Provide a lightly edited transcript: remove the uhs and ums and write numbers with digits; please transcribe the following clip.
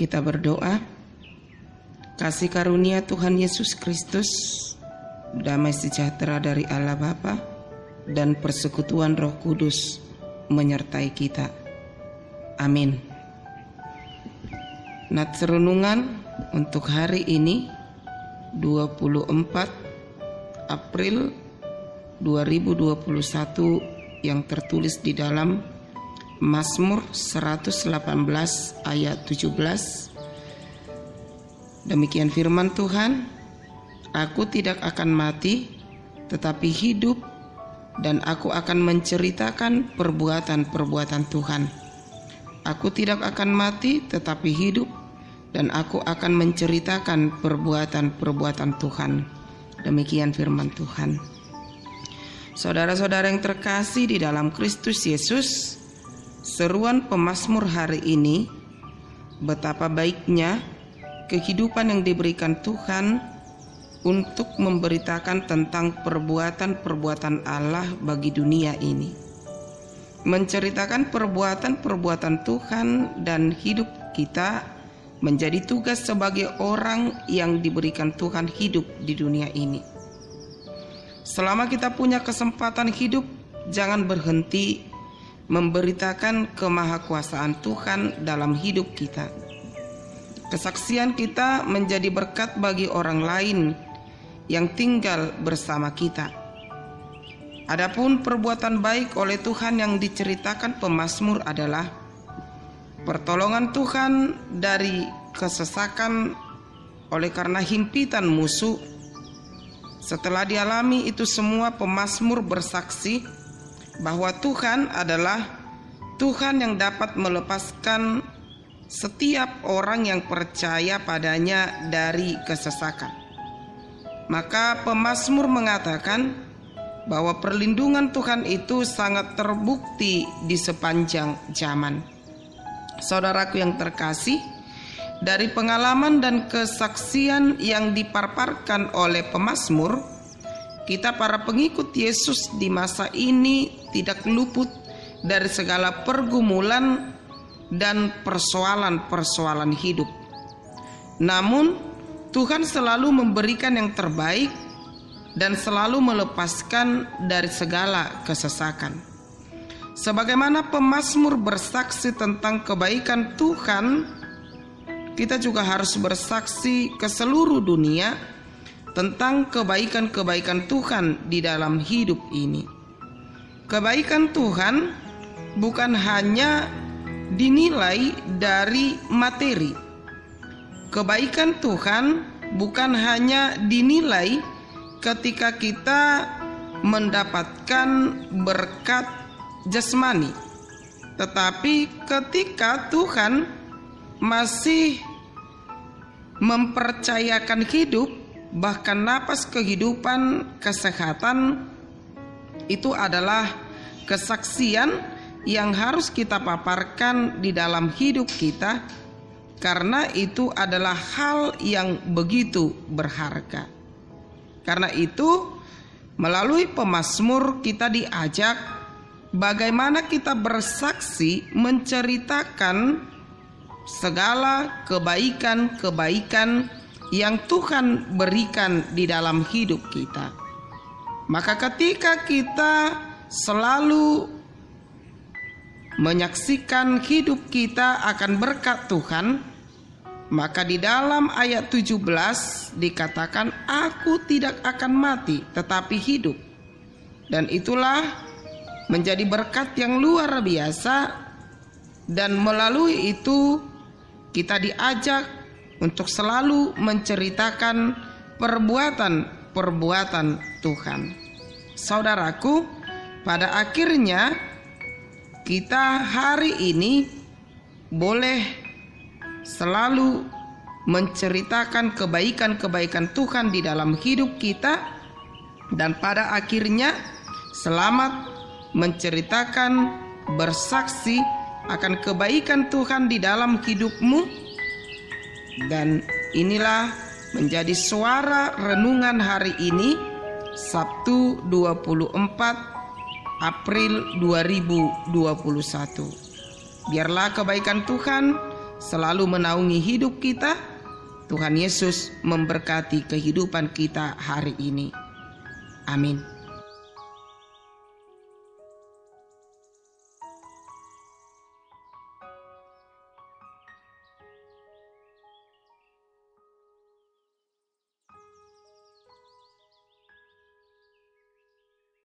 Kita berdoa. Kasih karunia Tuhan Yesus Kristus, damai sejahtera dari Allah Bapa, dan persekutuan Roh Kudus menyertai kita. Amin. Nats renungan untuk hari ini 24 April 2021 yang tertulis di dalam Mazmur 118 ayat 17. Demikian firman Tuhan, aku tidak akan mati tetapi hidup, dan aku akan menceritakan perbuatan-perbuatan Tuhan. Aku tidak akan mati tetapi hidup, dan aku akan menceritakan perbuatan-perbuatan Tuhan. Demikian firman Tuhan. Saudara-saudara yang terkasih di dalam Kristus Yesus, seruan pemazmur hari ini, betapa baiknya kehidupan yang diberikan Tuhan untuk memberitakan tentang perbuatan-perbuatan Allah bagi dunia ini. Menceritakan perbuatan-perbuatan Tuhan dan hidup kita menjadi tugas sebagai orang yang diberikan Tuhan hidup di dunia ini. Selama kita punya kesempatan hidup, jangan berhenti memberitakan kemahakuasaan Tuhan dalam hidup kita. Kesaksian kita menjadi berkat bagi orang lain yang tinggal bersama kita. Adapun perbuatan baik oleh Tuhan yang diceritakan pemazmur adalah pertolongan Tuhan dari kesesakan oleh karena himpitan musuh. Setelah dialami itu semua, pemazmur bersaksi bahwa Tuhan adalah Tuhan yang dapat melepaskan setiap orang yang percaya padanya dari kesesakan. Maka pemazmur mengatakan bahwa perlindungan Tuhan itu sangat terbukti di sepanjang zaman. Saudaraku yang terkasih, dari pengalaman dan kesaksian yang dipaparkan oleh pemazmur, kita para pengikut Yesus di masa ini tidak luput dari segala pergumulan dan persoalan-persoalan hidup. Namun Tuhan selalu memberikan yang terbaik dan selalu melepaskan dari segala kesesakan. Sebagaimana pemazmur bersaksi tentang kebaikan Tuhan, kita juga harus bersaksi ke seluruh dunia tentang kebaikan-kebaikan Tuhan di dalam hidup ini. Kebaikan Tuhan bukan hanya dinilai dari materi. Kebaikan Tuhan bukan hanya dinilai ketika kita mendapatkan berkat jasmani, tetapi ketika Tuhan masih mempercayakan hidup, bahkan napas kehidupan, kesehatan, itu adalah kesaksian yang harus kita paparkan di dalam hidup kita, karena itu adalah hal yang begitu berharga. Karena itu, melalui pemazmur kita diajak bagaimana kita bersaksi menceritakan segala kebaikan-kebaikan yang Tuhan berikan di dalam hidup kita. Maka ketika kita selalu menyaksikan hidup kita akan berkat Tuhan, maka di dalam ayat 17 dikatakan, aku tidak akan mati tetapi hidup. Dan itulah menjadi berkat yang luar biasa, dan melalui itu kita diajak untuk selalu menceritakan perbuatan-perbuatan Tuhan. Saudaraku, pada akhirnya kita hari ini boleh selalu menceritakan kebaikan-kebaikan Tuhan di dalam hidup kita, dan pada akhirnya selamat menceritakan, bersaksi akan kebaikan Tuhan di dalam hidupmu. Dan inilah menjadi suara renungan hari ini, Sabtu 24 April 2021. Biarlah kebaikan Tuhan selalu menaungi hidup kita. Tuhan Yesus memberkati kehidupan kita hari ini. Amin.